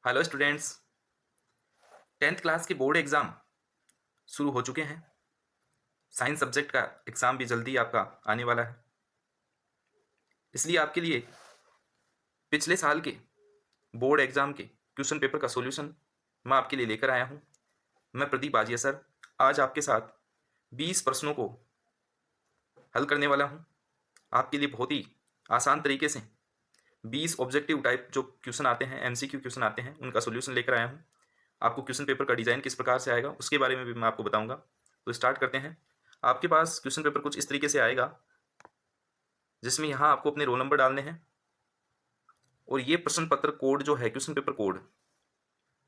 Hello students. 10th class के board exam शुरू हो चुके हैं। साइंस सब्जेक्ट का एग्ज़ाम भी जल्दी आपका आने वाला है। इसलिए आपके लिए पिछले साल के बोर्ड एग्ज़ाम के क्वेश्चन पेपर का सॉल्यूशन मैं आपके लिए लेकर आया हूँ। मैं प्रदीप आजिया सर आज आपके साथ 20 प्रश्नों को हल करने वाला हूँ। आपके लिए बहुत ही आसान तरीके से 20 ऑब्जेक्टिव टाइप जो क्वेश्चन आते हैं, एमसीक्यू क्वेश्चन आते हैं, उनका सॉल्यूशन लेकर आया हूँ। आपको क्वेश्चन पेपर का डिज़ाइन किस प्रकार से आएगा उसके बारे में भी मैं आपको बताऊंगा। तो स्टार्ट करते हैं। आपके पास क्वेश्चन पेपर कुछ इस तरीके से आएगा, जिसमें यहाँ आपको अपने रोल नंबर डालने हैं और ये प्रश्न पत्र कोड जो है, क्वेश्चन पेपर कोड,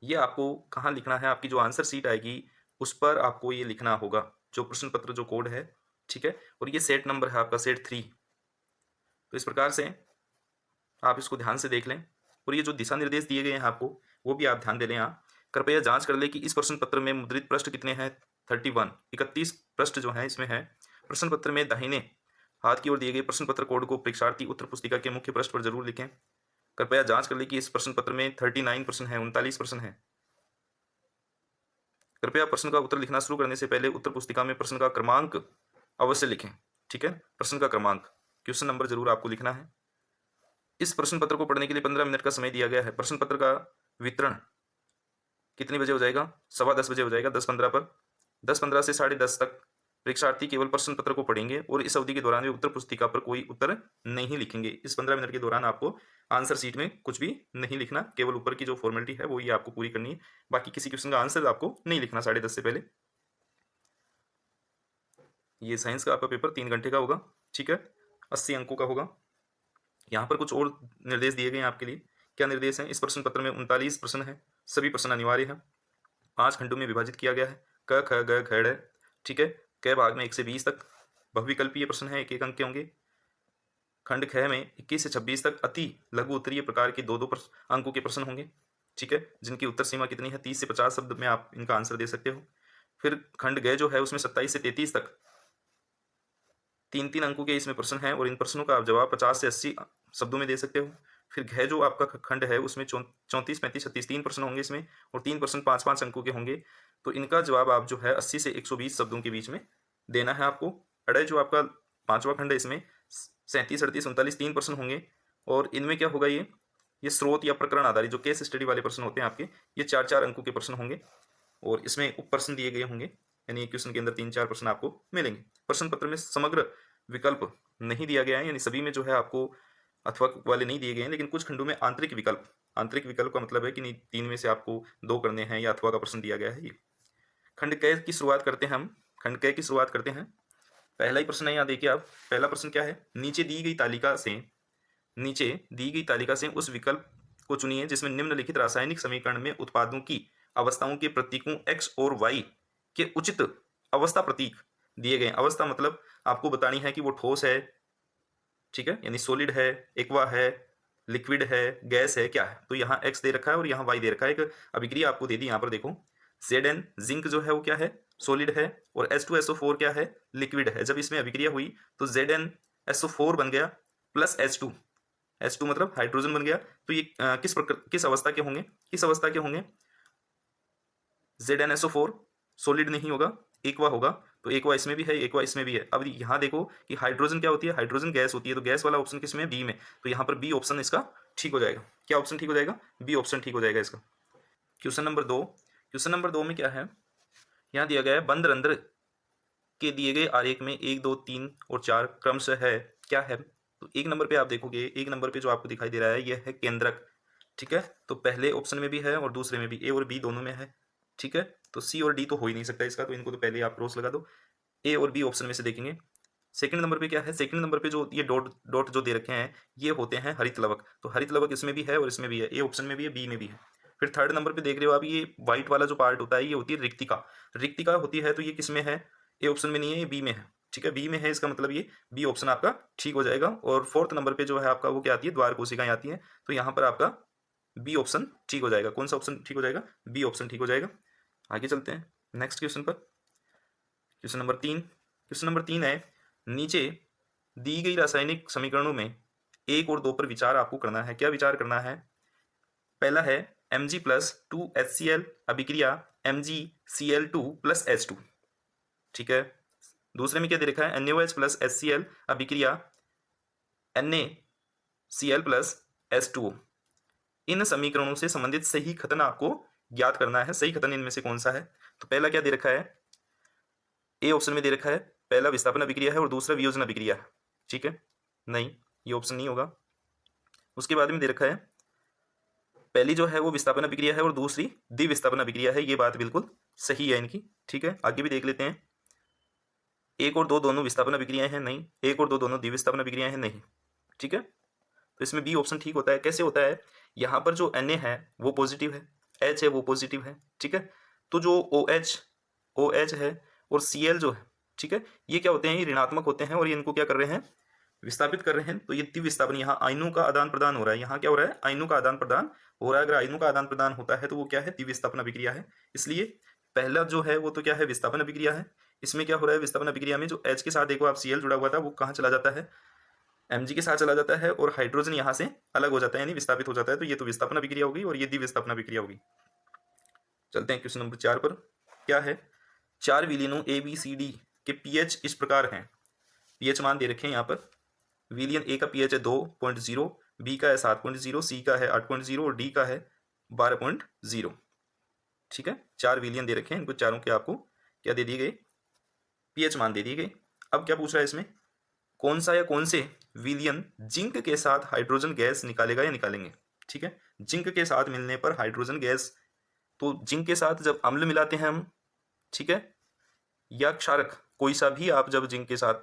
ये आपको कहाँ लिखना है। आपकी जो आंसर सीट आएगी उस पर आपको ये लिखना होगा, जो प्रश्न पत्र जो कोड है, ठीक है। और ये सेट नंबर है आपका, सेट 3। तो इस प्रकार से आप इसको ध्यान से देख लें और ये जो दिशा निर्देश दिए गए हैं आपको, वो भी आप ध्यान दे लें। यहाँ कृपया जांच कर लें कि इस प्रश्न पत्र में मुद्रित पृष्ठ कितने हैं। 31 पृष्ठ जो है इसमें है। प्रश्न पत्र में दाहिने हाथ की ओर दिए गए प्रश्न पत्र कोड को परीक्षार्थी उत्तर पुस्तिका के मुख्य पृष्ठ पर जरूर लिखें। कृपया जांच कर लें कि इस प्रश्न पत्र में 39 प्रश्न है, 39 प्रश्न है। कृपया प्रश्न का उत्तर लिखना शुरू करने से पहले उत्तर पुस्तिका में प्रश्न का क्रमांक अवश्य लिखें, ठीक है। प्रश्न का क्रमांक, क्वेश्चन नंबर जरूर आपको लिखना है। इस प्रश्न पत्र को पढ़ने के लिए 15 मिनट का समय दिया गया है। प्रश्न पत्र का वितरण कितने बजे हो जाएगा? 10:15 बजे हो जाएगा। 10:15 पर 10:15 से 10:30 तक परीक्षार्थी केवल प्रश्न पत्र को पढ़ेंगे और इस अवधि के दौरान वे उत्तर पुस्तिका पर कोई उत्तर नहीं लिखेंगे। इस 15 मिनट के दौरान आपको आंसर शीट में कुछ भी नहीं लिखना, केवल ऊपर की जो फॉर्मेलिटी है वो ये आपको पूरी करनी है। बाकी किसी क्वेश्चन का आंसर आपको नहीं लिखना 10:30 से पहले। ये साइंस का आपका पेपर 3 घंटे का होगा, ठीक है। 80 अंकों का होगा। यहाँ पर कुछ और निर्देश दिए गए हैं आपके लिए। क्या निर्देश हैं? इस प्रश्न पत्र में 39 प्रश्न हैं, सभी प्रश्न अनिवार्य हैं। 5 खंडों में विभाजित किया गया है। क ख ग घ ड़, ठीक है। क भाग में 1 से 20 तक बहुविकल्पीय प्रश्न है, 1-1 अंक के होंगे। खंड ख में 21 से 26 तक अति लघु उत्तरीय प्रकार के 2-2 अंकों के प्रश्न होंगे, ठीक है, जिनकी उत्तर सीमा कितनी है? 30 से 50 शब्द में आप इनका आंसर दे सकते हो। फिर खंड ग जो है उसमें 27 से 33 तक 3-3 अंकों के इसमें प्रश्न हैं और इन प्रश्नों का आप जवाब 50 से 80 शब्दों में दे सकते हो। फिर घ जो आपका खंड है उसमें 34, 35, 36 3 प्रश्न होंगे इसमें, और 3 प्रश्न 5-5 अंकों के होंगे। तो इनका जवाब आप जो है 80 से 120 शब्दों के बीच में देना है आपको। अड़े जो आपका 5वां खंड है इसमें 37, 38, 39 3 प्रश्न होंगे और इनमें क्या होगा, ये स्रोत या प्रकरण आधारित जो केस स्टडी वाले प्रश्न होते हैं आपके, ये 4-4 अंकों के प्रश्न होंगे और इसमें उप प्रश्न दिए गए होंगे, यानी एक क्वेश्चन के अंदर 3-4 प्रश्न आपको मिलेंगे। प्रश्न पत्र में समग्र विकल्प नहीं दिया गया है, यानी सभी में जो है आपको अथवा वाले नहीं दिए गए हैं, लेकिन कुछ खंडों में आंतरिक विकल्प, आंतरिक विकल्प का मतलब है कि नहीं 3 में से आपको 2 करने हैं या अथवा का प्रश्न दिया गया है। ये खंड क की शुरुआत करते हैं हम। खंड क की शुरुआत करते हैं। पहला ही प्रश्न है, यहाँ देखिए आप। पहला प्रश्न क्या है? नीचे दी गई तालिका से उस विकल्प को चुनिए जिसमें निम्नलिखित रासायनिक समीकरण में उत्पादों की अवस्थाओं के प्रतीकों x और y के उचित अवस्था प्रतीक दिए गए। अवस्था मतलब आपको बतानी है कि वो ठोस है, ठीक है, यानी सॉलिड है, एक्वा है, लिक्विड है, गैस है, क्या है। तो यहाँ x दे रखा है और यहाँ y दे रखा है। एक अभिक्रिया आपको दे दी यहाँ पर, देखो Zn जिंक जो है वो क्या है? सॉलिड है, और H2SO4 क्या है? लिक्विड है। जब इसमें अभिक्रिया हुई तो ZnSO4 बन गया प्लस H2 मतलब हाइड्रोजन बन गया। तो ये किस अवस्था के होंगे? किस अवस्था के होंगे? ZnSO4 सॉलिड नहीं होगा, एक्वा होगा। तो एक्वा इसमें भी है, एक्वा इसमें भी है। अब यहाँ देखो कि हाइड्रोजन क्या होती है? हाइड्रोजन गैस होती है। तो गैस वाला ऑप्शन किसमें? बी में। तो यहाँ पर बी ऑप्शन इसका ठीक हो जाएगा। क्या ऑप्शन ठीक हो जाएगा? बी ऑप्शन ठीक हो जाएगा इसका। Question number 2। क्वेश्चन नंबर 2 में क्या है? यहाँ दिया गया है बंद रंध्र के दिए गए आरेख में 1, 2, 3 और 4 क्रमशः है, क्या है? तो 1 नंबर पे आप देखोगे, 1 नंबर पे जो आपको दिखाई दे रहा है यह है केंद्रक, ठीक है। तो पहले ऑप्शन में भी है और दूसरे में भी, ए और बी दोनों में है, ठीक है। तो सी और डी तो हो ही नहीं सकता इसका, तो इनको तो पहले आप क्रॉस लगा दो। ए और बी ऑप्शन में से देखेंगे। सेकंड नंबर पे क्या है? सेकंड नंबर पे जो ये डॉट डॉट जो दे रखे हैं ये होते हैं हरित लवक। तो हरित लवक इसमें भी है और इसमें भी है, ए ऑप्शन में भी है, बी में भी है। फिर थर्ड नंबर पे देख रहे हो आप, ये व्हाइट वाला जो पार्ट होता है ये होती है रिक्तिका। रिक्तिका होती है तो ये किस में है? ए ऑप्शन में नहीं है, ये बी में है, ठीक है। बी में है, इसका मतलब ये बी ऑप्शन आपका ठीक हो जाएगा। और फोर्थ नंबर पे जो है आपका वो क्या आती है? द्वार कोशिकाएं आती है। तो यहाँ पर आपका बी ऑप्शन ठीक हो जाएगा। कौन सा ऑप्शन ठीक हो जाएगा? बी ऑप्शन ठीक हो जाएगा। आगे चलते हैं नेक्स्ट क्वेश्चन पर। Question number 3। क्वेश्चन नंबर 3 है, नीचे दी गई रासायनिक समीकरणों में 1 और 2 पर विचार आपको करना है। क्या विचार करना है? पहला है Mg+2HCl अभिक्रिया MgCl2 + H2, ठीक है। दूसरे में क्या दे रखा है, NaOH + HCl अभिक्रिया NaCl + H2O। इन समीकरणों से संबंधित सही कथन आपको ज्ञात करना है। सही कथन इनमें से कौन सा है? तो पहला क्या दे रखा है, ए ऑप्शन में दे रखा है, पहला विस्थापन अभिक्रिया है और दूसरा वियोजन अभिक्रिया है, ठीक है। नहीं, ये ऑप्शन नहीं होगा। उसके बाद में दे रखा है पहली जो है वो विस्थापन अभिक्रिया है और दूसरी द्विविस्थापन अभिक्रिया है। ये बात बिल्कुल सही है इनकी, ठीक है। आगे भी देख लेते हैं। 1 और 2 दोनों विस्थापन अभिक्रियाएं हैं, नहीं। 1 और 2 दोनों द्विविस्थापन अभिक्रियाएं हैं, नहीं, ठीक है। तो इसमें बी ऑप्शन ठीक होता है। कैसे होता है, यहाँ पर जो Na है वो पॉजिटिव है, H है वो पॉजिटिव है, ठीक है। तो जो OH है और Cl जो है, ठीक है, ये क्या होते हैं, ये ऋणात्मक होते हैं और ये इनको क्या कर रहे हैं, विस्थापित कर रहे हैं। तो ये द्विविस्थापन, यहाँ आयनों का आदान प्रदान हो रहा है। यहाँ क्या हो रहा है, आयनों का आदान प्रदान हो रहा है। अगर आयनों का आदान प्रदान होता है तो वो क्या है, द्विविस्थापन अभिक्रिया है। इसलिए पहला जो है वो तो क्या है, विस्थापन अभिक्रिया है। इसमें क्या हो रहा है, विस्थापन अभिक्रिया में जो H के साथ देखो आप Cl जुड़ा हुआ था वो कहाँ चला जाता है, Mg के साथ चला जाता है और हाइड्रोजन यहाँ से अलग हो जाता है, यानी विस्थापित हो जाता है। तो ये तो विस्थापन अभिक्रिया होगी और ये द्विविस्थापन अभिक्रिया होगी। चलते हैं क्वेश्चन नंबर 4 पर। क्या है, 4 विलीनों ABCD के pH इस प्रकार हैं। pH मान दे रखे हैं यहाँ पर। विलियन ए का pH है 2.0, बी का है 7.0, सी का है 8.0 और डी का है 12.0, ठीक है। 4 विलियन दे रखे हैं, इनको चारों के आपको क्या दे दिए गए, pH मान दे दिए गए। अब क्या पूछ रहा है इसमें, कौन सा या कौन से विलियन जिंक के साथ हाइड्रोजन गैस निकालेगा या निकालेंगे, ठीक है। जिंक के साथ मिलने पर हाइड्रोजन गैस, तो जिंक के साथ जब अम्ल मिलाते हैं हम, ठीक है, या क्षारक, कोई सा भी आप जब जिंक के साथ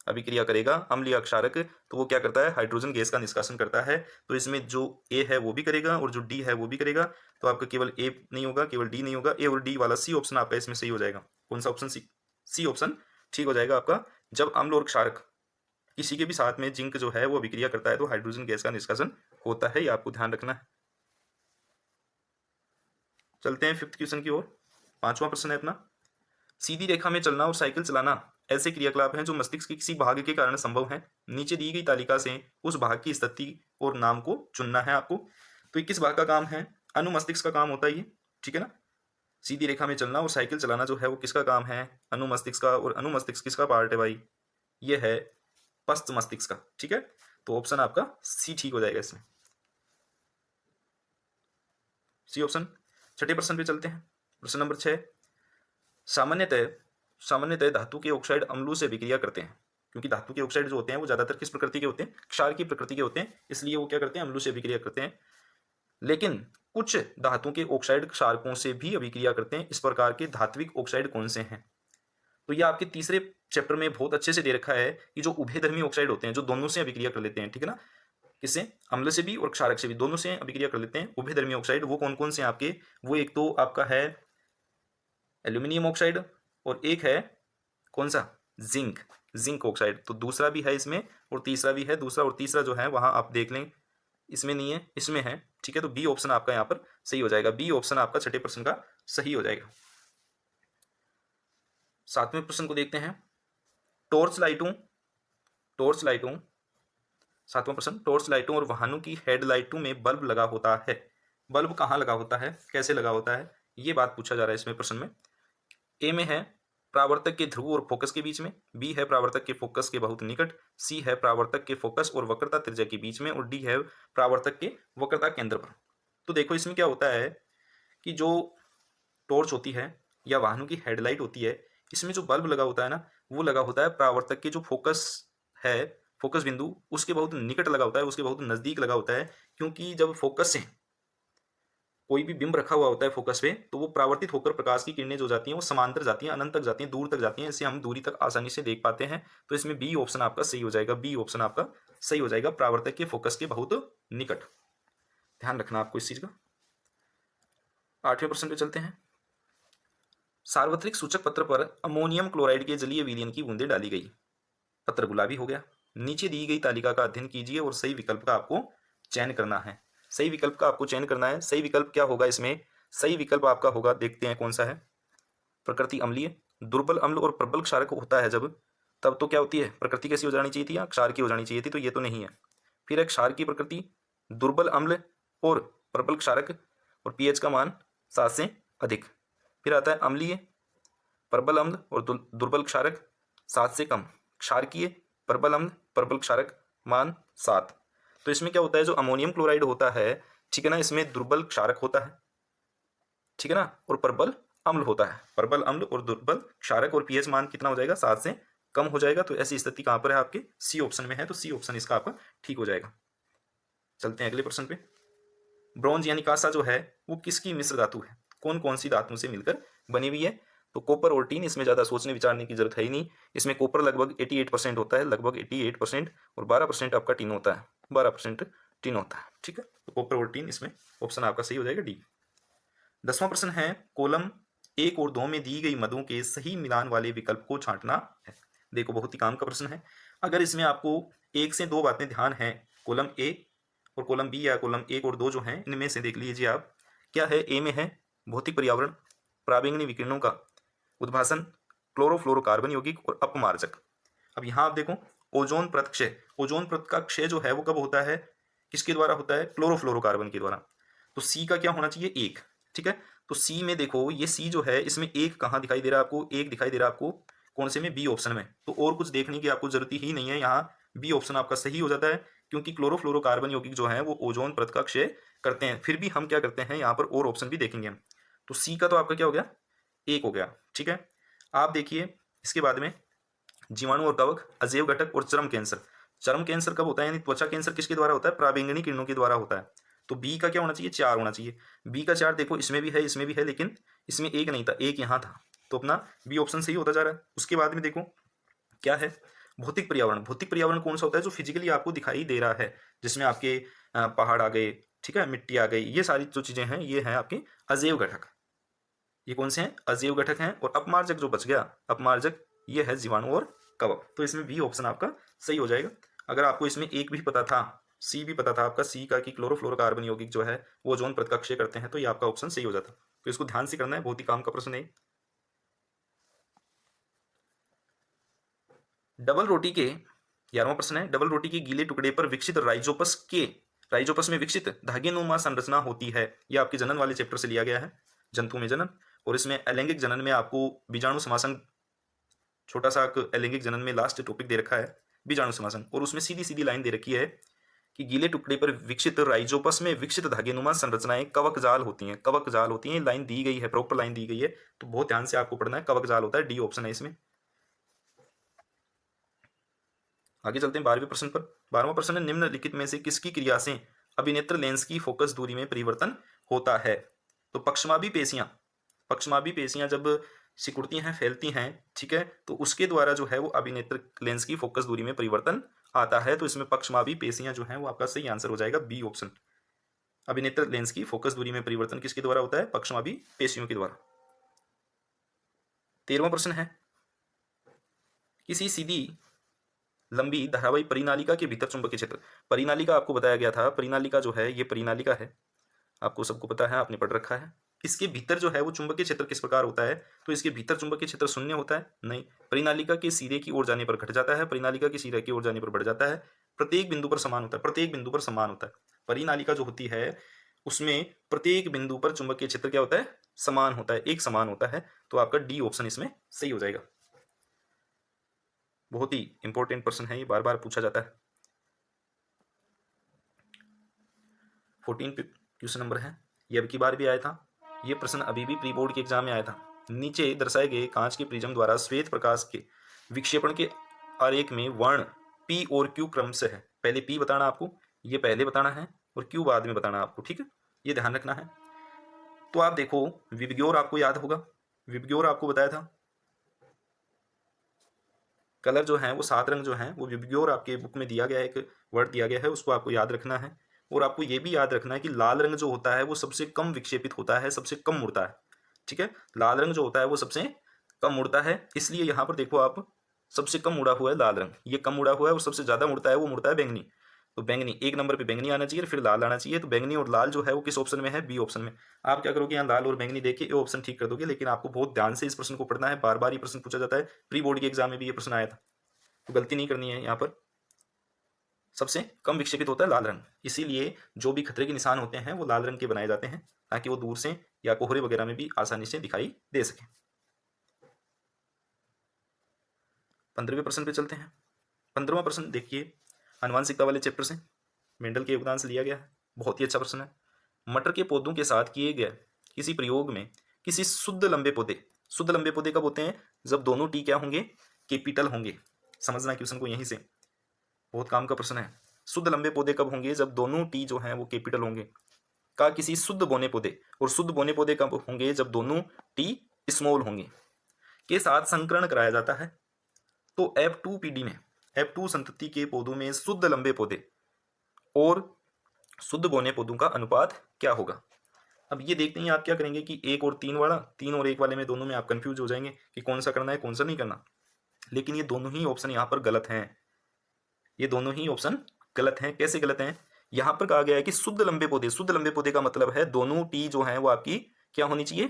अभिक्रिया करेगा, अम्ल या क्षारक, तो वो क्या करता है, हाइड्रोजन गैस का निष्कासन करता है। तो इसमें जो ए है वो भी करेगा और जो डी है वो भी करेगा। तो आपका केवल ए नहीं होगा, केवल डी नहीं होगा, ए और डी वाला सी ऑप्शन आपका इसमें सही हो जाएगा। कौन सा ऑप्शन, सी ऑप्शन ठीक हो जाएगा आपका। जब अम्ल और क्षारक किसी के भी साथ में जिंक जो है वो अभिक्रिया करता है तो हाइड्रोजन गैस का निष्कासन होता है, ये आपको ध्यान रखना है। चलते हैं 5th क्वेश्चन की ओर। 5वां प्रश्न है अपना, सीधी रेखा में चलना और साइकिल चलाना ऐसे क्रियाकलाप हैं जो मस्तिष्क के किसी भाग के कारण संभव हैं। नीचे दी गई तालिका से उस भाग की स्थिति और नाम को चुनना है आपको। तो ये किस भाग का काम है, अनुमस्तिष्क का काम होता है ये, ठीक है ना। सीधी रेखा में चलना और साइकिल चलाना जो है वो किसका काम है, अनुमस्तिष्क का। और अनुमस्तिष्क किसका पार्ट है भाई, ये है पश्च मस्तिष्क का, ठीक है। तो ऑप्शन आपका सी ठीक हो जाएगा इसमें, सी ऑप्शन। छठे प्रश्न पे चलते हैं। प्रश्न नंबर 6, सामान्यतः धातु के ऑक्साइड अम्लों से अभिक्रिया करते हैं। क्योंकि धातु के ऑक्साइड जो होते हैं वो ज्यादातर किस प्रकृति के होते हैं, क्षार की प्रकृति के होते हैं, इसलिए वो क्या करते हैं, अम्लों से अभिक्रिया करते हैं। लेकिन कुछ धातुओं के ऑक्साइड क्षारकों से भी अभिक्रिया करते हैं। इस प्रकार के धात्विक ऑक्साइड कौन से हैं? तो ये आपके तीसरे चैप्टर में बहुत अच्छे से दे रखा है कि जो उभयधर्मी ऑक्साइड होते हैं, जो दोनों से अभिक्रिया कर लेते हैं, ठीक है ना, किससे, अम्ल से भी और क्षारक से भी, दोनों से अभिक्रिया कर लेते हैं उभयधर्मी ऑक्साइड। वो कौन कौन से आपके, वो एक तो आपका है एल्यूमिनियम ऑक्साइड और एक है कौन सा, जिंक ऑक्साइड। तो दूसरा भी है इसमें और तीसरा भी है। दूसरा और तीसरा जो है वहां आप देख लें, इसमें नहीं है, इसमें है, ठीक है। तो बी ऑप्शन आपका यहाँ पर सही हो जाएगा। बी ऑप्शन आपका छठे प्रश्न का सही हो जाएगा। 7वें प्रश्न को देखते हैं। टॉर्च लाइटों 7वां प्रश्न, टॉर्च लाइटों और वाहनों की हेडलाइटों में बल्ब लगा होता है। बल्ब कहाँ लगा होता है, कैसे लगा होता है, ये बात पूछा जा रहा है इसमें प्रश्न में। ए में है परावर्तक के ध्रुव और फोकस के बीच में, बी है परावर्तक के फोकस के बहुत निकट, सी है परावर्तक के फोकस और वक्रता त्रिज्या के बीच में और डी है परावर्तक के वक्रता केंद्र पर। तो देखो इसमें क्या होता है कि जो टॉर्च होती है या वाहनों की हेडलाइट होती है, इसमें जो बल्ब लगा होता है ना, वो लगा होता है परावर्तक के जो फोकस है, फोकस बिंदु, उसके बहुत निकट लगा होता है, उसके बहुत नजदीक लगा होता है। क्योंकि जब फोकस से कोई भी बिंब रखा हुआ होता है फोकस पे, तो वो परावर्तित होकर प्रकाश की किरणें जो जाती हैं वो समांतर जाती हैं, अनंत तक जाती हैं, दूर तक जाती हैं। इससे हम दूरी तक आसानी से देख पाते हैं। तो इसमें बी ऑप्शन आपका सही हो जाएगा। बी ऑप्शन आपका सही हो जाएगा, परावर्तक के फोकस के बहुत निकट। ध्यान रखना आपको इस चीज का। 8वें प्रश्न पे चलते हैं। सार्वत्रिक सूचक पत्र पर अमोनियम क्लोराइड के जलीय विलयन की बूंदें डाली गई। पत्र गुलाबी हो गया। नीचे दी गई तालिका का अध्ययन कीजिए और सही विकल्प का आपको चयन करना है। सही विकल्प का आपको चयन करना है। सही विकल्प क्या होगा इसमें, सही विकल्प आपका होगा, देखते हैं कौन सा है। प्रकृति अम्लीय, दुर्बल अम्ल और प्रबल क्षारक होता है जब, तब तो क्या होती है, प्रकृति कैसी हो जानी चाहिए थी या क्षार की हो जानी चाहिए थी, तो ये तो नहीं है। फिर है क्षार की प्रकृति, दुर्बल अम्ल और प्रबल क्षारक, और पीएच का मान 7 से अधिक। फिर आता है अम्लीय, प्रबल अम्ल और दुर्बल क्षारक 7 से कम। क्षारकीय, प्रबल अम्ल, प्रबल क्षारक मान 7। तो इसमें क्या होता है, जो अमोनियम क्लोराइड होता है, ठीक है ना, इसमें दुर्बल क्षारक होता है, ठीक है ना, और प्रबल अम्ल होता है। प्रबल अम्ल और दुर्बल क्षारक, और पीएच मान कितना हो जाएगा, 7 से कम हो जाएगा। तो ऐसी स्थिति कहाँ पर है आपके, सी ऑप्शन में है। तो सी ऑप्शन इसका आपका ठीक हो जाएगा। चलते हैं अगले प्रश्न पे। ब्रॉन्ज यानी कांसा जो है वो किसकी मिश्र धातु है, कौन कौन सी धातुओं से मिलकर बनी हुई है? तो कॉपर और टीन, इसमें ज़्यादा सोचने विचारने की जरूरत है ही नहीं। इसमें कॉपर लगभग 88% होता है, लगभग 88%, और 12% आपका टीन होता है, 12% टीन होता है, ठीक है। तो कॉपर और टीन, इसमें ऑप्शन आपका सही हो जाएगा डी। 10वां प्रश्न है, कॉलम 1 और 2 में दी गई मदों के सही मिलान वाले विकल्प को छांटना है। देखो बहुत ही काम का प्रश्न है। अगर इसमें आपको 1 से 2 बातें ध्यान है, कॉलम ए और कॉलम बी, या कॉलम 1 और 2 जो हैं, इनमें से देख लीजिए आप। क्या है, ए में है भौतिक पर्यावरण, पराबैंगनी विकिरणों का उद्भासन, क्लोरोफ्लोरोकार्बन यौगिक और अपमार्जक। अब यहाँ आप देखो, ओजोन परत क्षय, ओजोन परत का क्षय जो है वो कब होता है, किसके द्वारा होता है, क्लोरोफ्लोरोकार्बन के द्वारा। तो सी का क्या होना चाहिए, 1, ठीक है। तो सी में देखो, ये सी जो है, इसमें 1 कहाँ दिखाई दे रहा है आपको, 1 दिखाई दे रहा है आपको कौन से में, बी ऑप्शन में। तो और कुछ देखने की आपको जरूरत ही नहीं है, यहाँ बी ऑप्शन आपका सही हो जाता है, क्योंकि क्लोरोफ्लोरोकार्बन यौगिक जो है वो ओजोन परत का क्षय करते हैं। फिर भी हम क्या करते हैं, यहाँ पर और ऑप्शन भी देखेंगे हम। तो सी का तो आपका क्या हो गया, 1 हो गया, ठीक है। आप देखिए इसके बाद में जीवाणु और कवक, अजैव घटक और चर्म कैंसर। चर्म कैंसर कब होता है, यानी त्वचा कैंसर किसके द्वारा होता है, पराबैंगनी किरणों के द्वारा होता है। तो बी का क्या होना चाहिए, 4 होना चाहिए। बी का 4 देखो, इसमें भी है, इसमें भी है, लेकिन इसमें 1 नहीं था, 1 यहाँ था। तो अपना बी ऑप्शन सही होता जा रहा है। उसके बाद में देखो क्या है, भौतिक पर्यावरण। भौतिक पर्यावरण कौन सा होता है, जो फिजिकली आपको दिखाई दे रहा है, जिसमें आपके पहाड़ आ गए, ठीक है, मिट्टी आ गई, ये सारी जो चीजें हैं, ये हैं आपके अजैव घटक। ये कौन से हैं, अजैव घटक हैं। और अपमार्जक जो बच गया, अपमार्जक, ये है जीवाणु और कवक। तो इसमें बी ऑप्शन आपका सही हो जाएगा। अगर आपको इसमें 1 भी पता था, सी भी पता था आपका, सी का कि क्लोरोफ्लोरोकार्बन यौगिक जो है वो ओजोन परत का क्षय करते हैं, तो ये आपका ऑप्शन सही हो जाता। तो इसको ध्यान से करना है, बहुत ही काम का प्रश्न है। डबल रोटी के 11वां प्रश्न है, डबल रोटी के गीले टुकड़े पर विकसित राइजोपस में विकसित धागेनुमा संरचना होती है। यह आपके जनन वाले चैप्टर से लिया गया है, जंतु में जनन। और इसमें अलैंगिक जनन में आपको बीजाणु समासन, छोटा सा अलैंगिक जनन में लास्ट टॉपिक दे रखा है बीजाणु समासन, और उसमें सीधी सीधी लाइन दे रखी है कि गीले टुकड़े पर विकसित राइजोपस में विकसित धागेनुमा संरचनाएं कवक जाल होती हैं, कवक जाल होती हैं। लाइन दी गई है, प्रॉपर लाइन दी गई है, तो बहुत ध्यान से आपको पढ़ना है, कवक जाल होता है, डी ऑप्शन है इसमें। आगे चलते हैं 12वें प्रश्न पर। 12वां प्रश्न है, निम्नलिखित में से किसकी क्रिया से अभिनेत्र लेंस की फोकस दूरी में परिवर्तन होता है? तो पक्षमाभी पेशियां जब सिकुड़ती हैं, फैलती हैं, ठीक है, तो उसके द्वारा जो है वो अभिनेत्र लेंस की फोकस दूरी में परिवर्तन आता है। तो इसमें पक्षमाभी पेशियां जो हैं वो आपका सही आंसर हो जाएगा, बी ऑप्शन। अभिनेत्र लेंस की फोकस दूरी में परिवर्तन किसके द्वारा होता है, पक्षमाभी पेशियों के द्वारा। 13वां प्रश्न है, किसी सीधी लंबी धारावाही परिनालिका के भीतर चुंबकीय क्षेत्र। परिनालिका आपको बताया गया था, परिनालिका जो है ये परिनालिका है, आपको सबको पता है, आपने पढ़ रखा है। इसके भीतर जो है वो चुंबकीय क्षेत्र किस प्रकार होता है, तो इसके भीतर चुंबकीय क्षेत्र शून्य होता है, नहीं। परिनालिका के सिरे की ओर जाने पर घट जाता है, परिनालिका के सिरे की ओर जाने पर बढ़ जाता है, प्रत्येक बिंदु पर समान होता है, प्रत्येक बिंदु पर समान होता है। परिनालिका जो होती है उसमें प्रत्येक बिंदु पर चुंबकीय क्षेत्र क्या होता है, समान होता है, एक समान होता है। तो आपका डी ऑप्शन इसमें सही हो जाएगा। बहुत ही इंपॉर्टेंट प्रश्न है, ये बार बार पूछा जाता है। 14 पे क्वेश्चन नंबर है, ये अब की बार भी आया था, ये प्रश्न अभी भी प्री बोर्ड के एग्जाम में आया था। नीचे दर्शाए गए कांच के प्रिज्म द्वारा श्वेत प्रकाश के विक्षेपण के आरेख में वर्ण पी और क्यू क्रम से है। पहले पी बताना आपको, ये पहले बताना है, और क्यू बाद में बताना आपको, ठीक है, ये ध्यान रखना है। तो आप देखो, विबग्योर आपको याद होगा, विबग्योर आपको बताया था, कलर जो है वो 7 रंग जो हैं वो विबग्योर आपके बुक में दिया गया है, एक वर्ड दिया गया है, उसको आपको याद रखना है। और आपको ये भी याद रखना है कि लाल रंग जो होता है वो सबसे कम विक्षेपित होता है, सबसे कम मुड़ता है, ठीक है। लाल रंग जो होता है वो सबसे कम मुड़ता है, इसलिए यहाँ पर देखो आप, सबसे कम मुड़ा हुआ है लाल रंग, ये कम मुड़ा हुआ है, और सबसे ज्यादा मुड़ता है वो मुड़ता है बैंगनी। तो बैंगनी 1 नंबर पे बैंगनी आना चाहिए, फिर लाल आना चाहिए। तो बैंगनी और लाल जो है वो किस ऑप्शन में है, बी ऑप्शन में। आप क्या करोगे, यहाँ लाल और बैंगनी देख के ये ऑप्शन ठीक कर दोगे, लेकिन आपको बहुत ध्यान से इस प्रश्न को पढ़ना है, बार बार ये प्रश्न पूछा जाता है, प्री बोर्ड के एग्जाम में भी ये प्रश्न आया था, तो गलती नहीं करनी है यहाँ पर। सबसे कम विक्षेपित होता है लाल रंग, इसीलिए जो भी खतरे के निशान होते हैं वो लाल रंग के बनाए जाते हैं ताकि वो दूर से या कोहरे वगैरह में भी आसानी से दिखाई दे सके। 15वें प्रश्न पे चलते हैं। 15वां प्रश्न देखिए, आनुवंशिकता वाले चैप्टर से मेंडल के योगदान से लिया गया है। बहुत ही अच्छा प्रश्न है। मटर के पौधों के साथ किए गए किसी प्रयोग में किसी शुद्ध लंबे पौधे कब होते हैं? जब दोनों टी क्या होंगे? कैपिटल होंगे। समझना क्वेश्चन को यहीं से, बहुत काम का प्रश्न है। शुद्ध लंबे पौधे कब होंगे? जब दोनों टी जो हैं वो कैपिटल होंगे। का किसी शुद्ध बौने पौधे, और शुद्ध बौने पौधे कब होंगे? जब दोनों टी स्मॉल होंगे। के साथ संकरण कराया जाता है। तो F2PD में F2 संतति के पौधों में शुद्ध लंबे पौधे और शुद्ध बौने पौधों का अनुपात क्या होगा? अब ये देखते हैं आप क्या करेंगे कि 1 और 3 वाला, 3 और 1 वाले में दोनों में आप कंफ्यूज हो जाएंगे कि कौन सा करना है कौन सा नहीं करना। लेकिन ये दोनों ही ऑप्शन यहाँ पर गलत हैं। ये दोनों ही ऑप्शन गलत हैं। कैसे गलत हैं? यहाँ पर कहा गया है कि शुद्ध लंबे पौधे का मतलब है दोनों टी जो है वो आपकी क्या होनी चाहिए?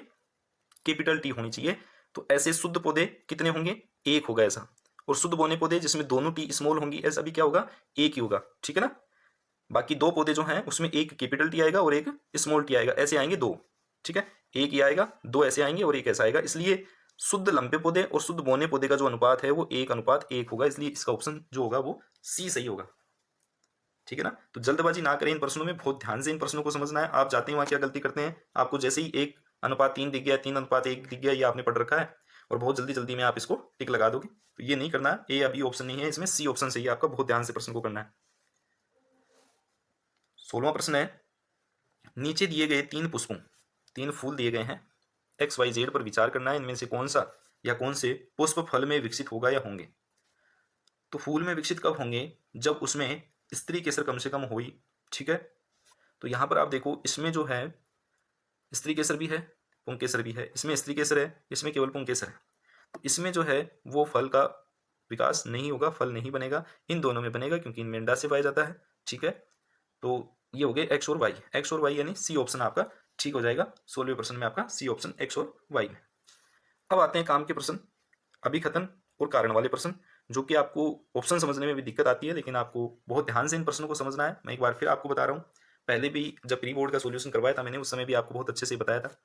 कैपिटल टी होनी चाहिए। तो ऐसे शुद्ध पौधे कितने होंगे? 1 होगा ऐसा। और शुद्ध बौने पौधे जिसमें दोनों टी स्मॉल होंगी ऐसा भी क्या होगा? 1 ही होगा। ठीक है ना? बाकी 2 पौधे जो हैं उसमें एक कैपिटल टी आएगा और एक स्मॉल टी आएगा, ऐसे आएंगे 2। ठीक है, एक ही आएगा, 2 ऐसे आएंगे और एक ऐसा आएगा। इसलिए शुद्ध लंबे पौधे और शुद्ध बौने पौधे का जो अनुपात है वो 1:1 होगा। इसलिए इसका ऑप्शन जो होगा वो सी सही होगा। ठीक है ना? तो जल्दबाजी ना करें इन प्रश्नों में, बहुत ध्यान से इन प्रश्नों को समझना है। आप जाते हैं वहाँ क्या गलती करते हैं, आपको जैसे ही 1:3 दिख गया, 3:1 दिख गया, ये आपने पढ़ रखा है और बहुत जल्दी जल्दी में आप इसको टिक लगा दोगे। तो ये नहीं करना है। ए या बी ऑप्शन नहीं है, इसमें सी ऑप्शन सही है आपका। बहुत ध्यान से प्रश्न को करना है। 16वां प्रश्न है, नीचे दिए गए 3 फूल दिए गए हैं, XYZ पर विचार करना है। इनमें से कौन सा या कौन से पुष्प फल में विकसित होगा या होंगे? तो फूल में विकसित कब होंगे? जब उसमें स्त्री केसर कम से कम हुई। ठीक है, तो यहाँ पर आप देखो, इसमें जो है स्त्री केसर भी है, पुंकेसर भी है। इसमें स्त्री केसर है, इसमें केवल पुंकेसर है। तो इसमें जो है वो फल का विकास नहीं होगा, फल नहीं बनेगा। इन दोनों में बनेगा क्योंकि इनमें अंडा से पाया जाता है। ठीक है, तो ये हो गए एक्स और वाई। एक्स और वाई यानी सी ऑप्शन आपका ठीक हो जाएगा। 16वें प्रश्न में आपका सी ऑप्शन एक्स और वाई में। अब आते हैं काम के प्रश्न, अभिकथन और कारण वाले प्रश्न, जो कि आपको ऑप्शन समझने में भी दिक्कत आती है, लेकिन आपको बहुत ध्यान से इन प्रश्नों को समझना है। मैं एक बार फिर आपको बता रहा हूँ, पहले भी जब प्री बोर्ड का सॉल्यूशन करवाया था मैंने, उस समय भी आपको बहुत अच्छे से बताया था।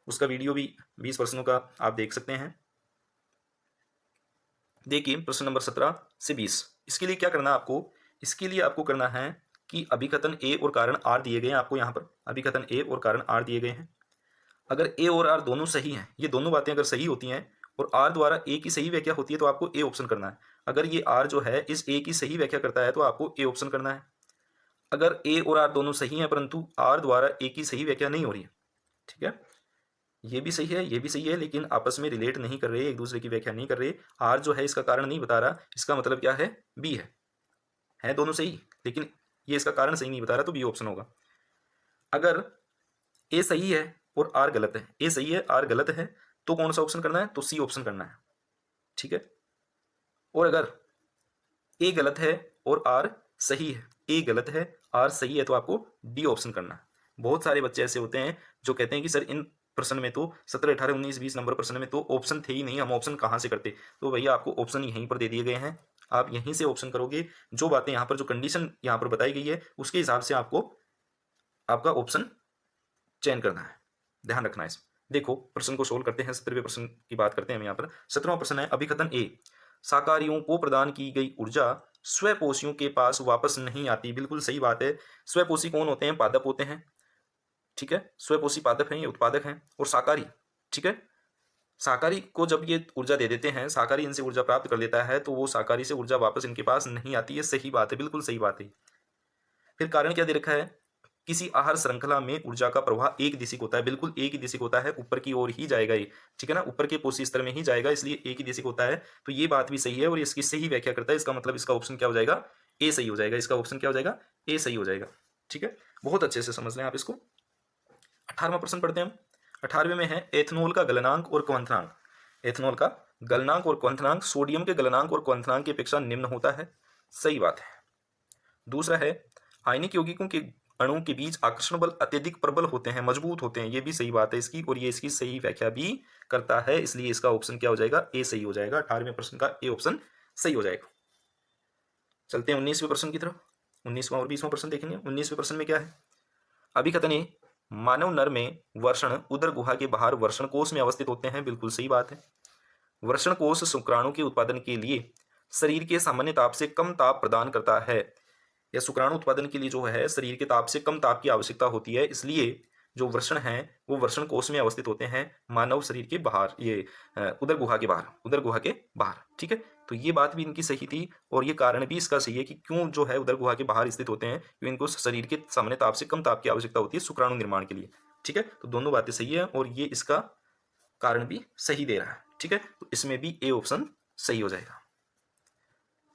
उसका वीडियो भी 20 प्रश्नों का आप देख सकते हैं। देखिए प्रश्न नंबर 17 से 20, इसके लिए क्या करना है आपको? इसके लिए आपको करना है कि अभिकथन ए और कारण आर दिए गए हैं आपको। यहाँ पर अभिकथन ए और कारण आर दिए गए हैं। अगर ए और आर दोनों सही हैं, ये दोनों बातें अगर सही होती हैं और आर द्वारा ए की सही व्याख्या होती है तो आपको ए ऑप्शन करना है। अगर ये आर जो है इस ए की सही व्याख्या करता है तो आपको ए ऑप्शन करना है। अगर ए और आर दोनों सही हैं परंतु आर द्वारा ए की सही व्याख्या नहीं हो रही है, ठीक है, ये भी सही है ये भी सही है, लेकिन आपस में रिलेट नहीं कर रहे, एक दूसरे की व्याख्या नहीं कर रहे, आर जो है इसका कारण नहीं बता रहा, इसका मतलब क्या है? बी है दोनों सही लेकिन ये इसका कारण सही नहीं बता रहा, तो बी ऑप्शन होगा। अगर ए सही है और आर गलत है, ए सही है आर गलत है, तो कौन सा ऑप्शन करना है? तो सी ऑप्शन करना है। ठीक है, और अगर ए गलत है और आर सही है, ए गलत है आर सही है, तो आपको डी ऑप्शन करना है। बहुत सारे बच्चे ऐसे होते हैं जो कहते हैं कि सर इन प्रश्न में तो 17, 18, 19, 20 नंबर प्रश्न में तो ऑप्शन थे ही नहीं, हम ऑप्शन कहाँ से करते? तो भैया आपको ऑप्शन यहीं पर दे दिए गए हैं, आप यहीं से ऑप्शन करोगे। जो बातें यहाँ पर, जो कंडीशन यहाँ पर बताई गई है उसके हिसाब से आपको आपका ऑप्शन चयन करना है, ध्यान रखना है इसमें। देखो प्रश्न को सोल्व करते हैं। 17वें प्रश्न की बात करते हैं हम यहाँ पर। 17वां प्रश्न है, अभिकथन ए, शाकाहारियों को प्रदान की गई ऊर्जा स्वपोषियों के पास वापस नहीं आती। बिल्कुल सही बात है। स्वपोषी कौन होते हैं? पादप होते हैं। ठीक है, स्वपोषी पादप हैं, ये उत्पादक हैं। और शाकाहारी, ठीक है, शाकाहारी को जब ये ऊर्जा दे देते हैं, शाकाहारी इनसे ऊर्जा प्राप्त कर लेता है, तो वो शाकाहारी से ऊर्जा वापस इनके पास नहीं आती है। सही बात है, बिल्कुल सही बात है। फिर कारण क्या दे रखा है? किसी आहार श्रृंखला में ऊर्जा का प्रवाह एक दिशिक होता है। बिल्कुल एक ही दिशिक होता है, ऊपर की ओर ही जाएगा ये, ठीक है ना, ऊपर के पोषी स्तर में ही जाएगा, इसलिए एक ही दिशिक होता है। तो ये बात भी सही है और इसकी सही व्याख्या करता है। इसका मतलब इसका ऑप्शन क्या हो जाएगा? ए सही हो जाएगा। इसका ऑप्शन क्या हो जाएगा? ए सही हो जाएगा। ठीक है, बहुत अच्छे से समझ लें आप इसको। 18वां प्रश्न पढ़ते हैं हम। 18वें में है, एथनॉल का गलनांक और क्वंथनांक। एथनॉल का गलनांक और क्वंथनांक सोडियम के गलनांक और क्वंथनांक की अपेक्षा निम्न होता है। सही बात है। दूसरा है, आयनिक यौगिकों के अणुओं के बीच आकर्षण बल अत्यधिक प्रबल होते हैं, मजबूत होते हैं। ये भी सही बात है इसकी, और ये इसकी सही व्याख्या भी करता है, इसलिए इसका ऑप्शन क्या हो जाएगा? ए सही हो जाएगा। 18वें प्रश्न का ए ऑप्शन सही हो जाएगा। चलते हैं 19वें प्रश्न की तरफ। 19वां और 20वां प्रश्न देखेंगे। 19वें प्रश्न में क्या है? अभिकथन ए, मानव नर में वर्षण उदर गुहा के बाहर वर्षण कोष में अवस्थित होते हैं। बिल्कुल सही बात है। वर्षण कोष शुक्राणु के उत्पादन के लिए शरीर के सामान्य ताप से कम ताप प्रदान करता है। या शुक्राणु उत्पादन के लिए जो है शरीर के ताप से कम ताप की आवश्यकता होती है, इसलिए जो वर्षण है वो वर्षण कोष में अवस्थित होते हैं मानव शरीर के बाहर, ये उदर गुहा के बाहर, उदर गुहा के बाहर। ठीक है, तो ये बात भी इनकी सही थी और ये कारण भी इसका सही है कि क्यों जो है उदर गुहा के बाहर स्थित होते हैं, क्योंकि इनको शरीर के सामान्य ताप से कम ताप की आवश्यकता होती है शुक्राणु निर्माण के लिए। ठीक है, तो दोनों बातें सही है और ये इसका कारण भी सही दे रहा है। ठीक है, तो इसमें भी ए ऑप्शन सही हो जाएगा।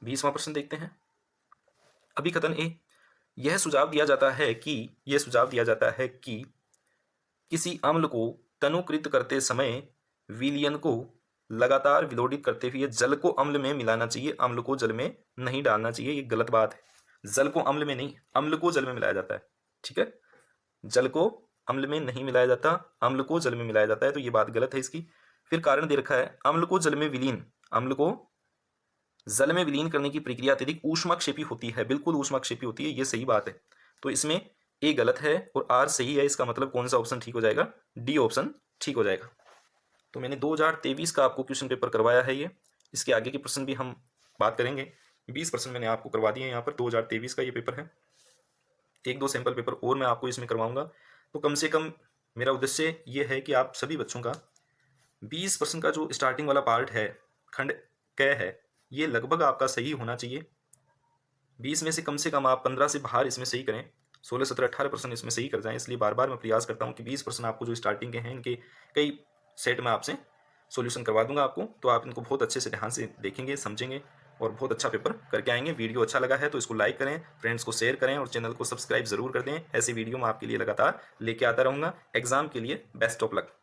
20वां प्रश्न देखते हैं। अभिकथन ए, यह सुझाव दिया जाता है कि किसी अम्ल को तनुकृत करते समय विलयन को लगातार विलोडित करते हुए जल को अम्ल में मिलाना चाहिए, अम्ल को जल में नहीं डालना चाहिए। ये गलत बात है। जल को अम्ल में नहीं, अम्ल को जल में मिलाया जाता है। ठीक है, जल को अम्ल में नहीं मिलाया जाता, अम्ल को जल में मिलाया जाता है, तो ये बात गलत है इसकी। फिर कारण दे रखा है, अम्ल को जल में विलीन, अम्ल को जल में विलीन करने की प्रक्रिया अत्यधिक ऊष्माक्षेपी होती है। बिल्कुल ऊष्माक्षेपी होती है, ये सही बात है। तो इसमें ए गलत है और आर सही है। इसका मतलब कौन सा ऑप्शन ठीक हो जाएगा? डी ऑप्शन ठीक हो जाएगा। तो मैंने 2023 का आपको क्वेश्चन पेपर करवाया है ये। इसके आगे के प्रश्न भी हम बात करेंगे। 20 प्रश्न मैंने आपको करवा दिए हैं यहाँ पर। 2023 का ये पेपर है। 1-2 सैंपल पेपर और मैं आपको इसमें करवाऊंगा। तो कम से कम मेरा उद्देश्य ये है कि आप सभी बच्चों का 20% का जो स्टार्टिंग वाला पार्ट है, खंड क है, ये लगभग आपका सही होना चाहिए। 20 में से कम आप 15 से बाहर इसमें सही करें, 16, 17, 18% इसमें सही कर जाएं। इसलिए बार बार मैं प्रयास करता हूं कि 20% आपको जो स्टार्टिंग के हैं इनके कई सेट में आपसे सॉल्यूशन करवा दूंगा आपको। तो आप इनको बहुत अच्छे से ध्यान से देखेंगे, समझेंगे और बहुत अच्छा पेपर करके आएंगे। वीडियो अच्छा लगा है तो इसको लाइक करें, फ्रेंड्स को शेयर करें और चैनल को सब्सक्राइब जरूर कर दें। ऐसी वीडियो मैं आपके लिए लगातार लेके आता रहूँगा। एग्जाम के लिए बेस्ट ऑफ लक।